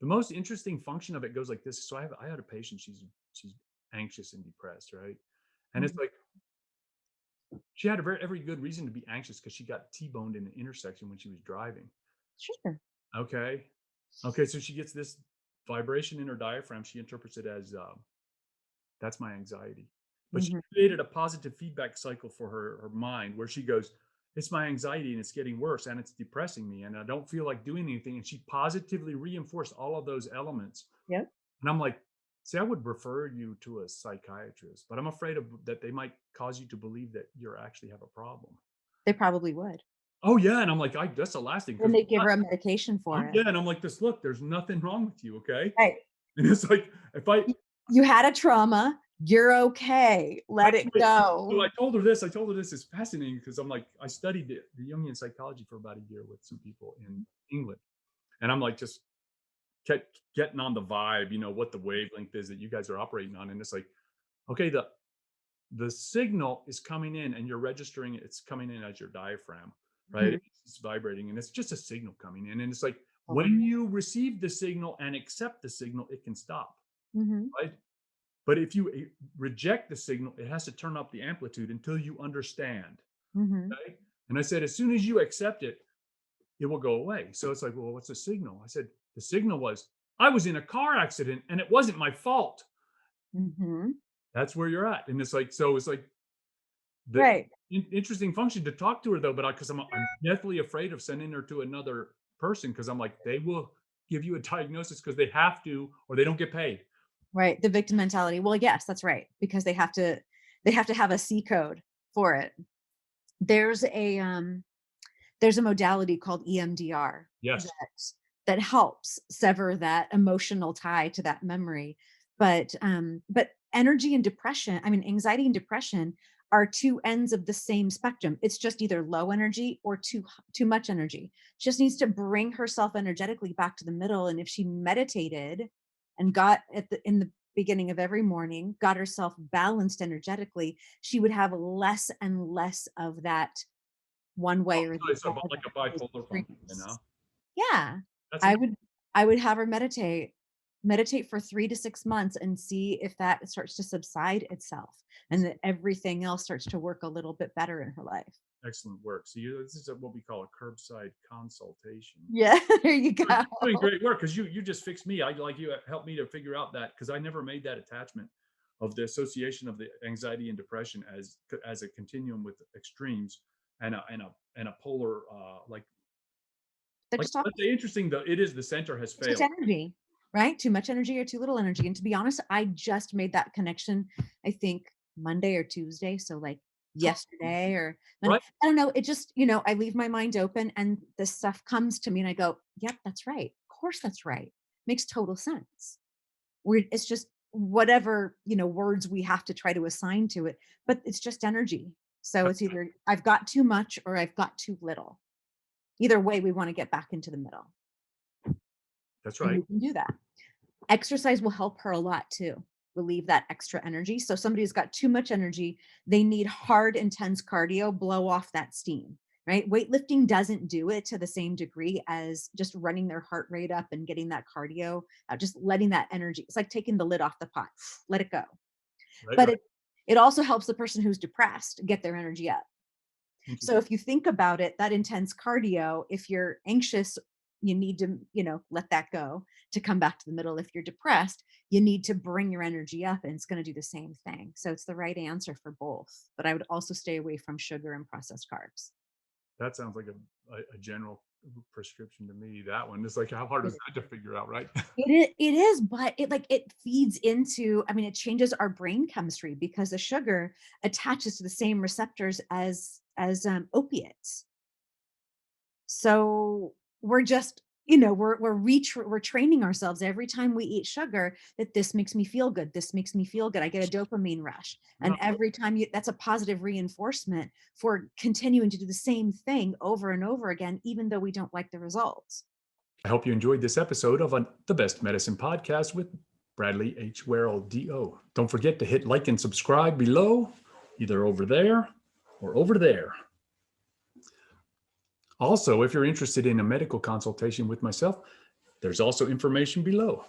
the most interesting function of it goes like this. So I had a patient, she's anxious and depressed, right? And it's Mhm. like she had every good reason to be anxious because she got T-boned in an intersection when she was driving. Sure. Okay. Okay. So she gets this vibration in her diaphragm. She interprets it as that's my anxiety. But she Mhm. created a positive feedback cycle for her mind where she goes, it's my anxiety and it's getting worse and it's depressing me and I don't feel like doing anything. And she positively reinforced all of those elements. Yep. And I'm like, see, I would refer you to a psychiatrist, but I'm afraid of that they might cause you to believe that you actually have a problem. They probably would. Oh yeah. And I'm like, that's the last thing. Then Cause they give her a medication for it. yeah. And I'm like, this, look, there's nothing wrong with you. Okay. Right. And it's like, if I, Y You had a trauma, you're okay, let it wait, so go. I told her this is fascinating because I'm like, I studied the Jungian psychology for about a year with some people in England. And I'm like, just kept getting on the vibe, what the wavelength is that you guys are operating on. And it's like, okay, the signal is coming in and you're registering it. It's coming in as your diaphragm, right? Mhm. It's vibrating and it's just a signal coming in. And it's like Totally. when you receive the signal and accept the signal, it can stop, Mhm. right? But if you reject the signal, it has to turn up the amplitude until you understand. Mhm. Okay. And I said, as soon as you accept it, it will go away. So it's like, well, what's the signal? I said, the signal was, I was in a car accident and it wasn't my fault. Mhm. That's where you're at. And it's like, so it's like the Right. interesting function to talk to her though, but because I'm deathly afraid of sending her to another person because I'm like, they will give you a diagnosis because they have to, or they don't get paid. Right, the victim mentality. Well, yes, that's right, because they have to have a C code for it. There's a, there's a modality called EMDR Yes. that helps sever that emotional tie to that memory. But energy and depression, I mean, anxiety and depression are two ends of the same spectrum. It's just either low energy or too much energy. She just needs to bring herself energetically back to the middle. And if she meditated and got in the beginning of every morning, got herself balanced energetically, she would have less and less of that one way or the It's other, like a those bipolar function. extremes. Yeah. That's I would I would have her meditate for 3 to 6 months and see if that starts to subside itself and that everything else starts to work a little bit better in her life. excellent work. So this is what we call a curbside consultation. Yeah, there you You're go. doing great work because you just fixed me. I like you helped me to figure out that because I never made that attachment of the association of the anxiety and depression as a continuum with extremes and a polar They're just let's say interesting though it is the center has It's just failed. energy, right? Too much energy or too little energy. And to be honest, I just made that connection, I think Monday or Tuesday. So like yesterday or Monday. Right. I don't know. It just, I leave my mind open and this stuff comes to me and I go, yep, that's right. Of course that's right. Makes total sense. It's just whatever, words we have to try to assign to it, but it's just energy. So it's either I've got too much or I've got too little. Either way, we want to get back into the middle. That's And right. we can do that. Exercise will help her a lot too, relieve that extra energy. So somebody who's got too much energy, they need hard, intense cardio, blow off that steam, right? Weightlifting doesn't do it to the same degree as just running their heart rate up and getting that cardio out, just letting that energy. It's like taking the lid off the pot, let it go. Right. But Right. it also helps the person who's depressed get their energy up. So Interesting. if you think about it, that intense cardio, if you're anxious, you need to, let that go to come back to the middle. If you're depressed, you need to bring your energy up and it's going to do the same thing. So it's the right answer for both. But I would also stay away from sugar and processed carbs. That sounds like a general prescription to me. That one is like how hard is that to figure out, right? It is, but it feeds into, I mean, it changes our brain chemistry because the sugar attaches to the same receptors as opiates. So we're just, we're training ourselves every time we eat sugar that this makes me feel good. This makes me feel good. I get a dopamine rush. No, And every time that's a positive reinforcement for continuing to do the same thing over and over again, even though we don't like the results. I hope you enjoyed this episode of the Best Medicine Podcast with Bradley H. Werrell, DO. Don't forget to hit like and subscribe below, either over there or over there. Also, if you're interested in a medical consultation with myself, There's also information below.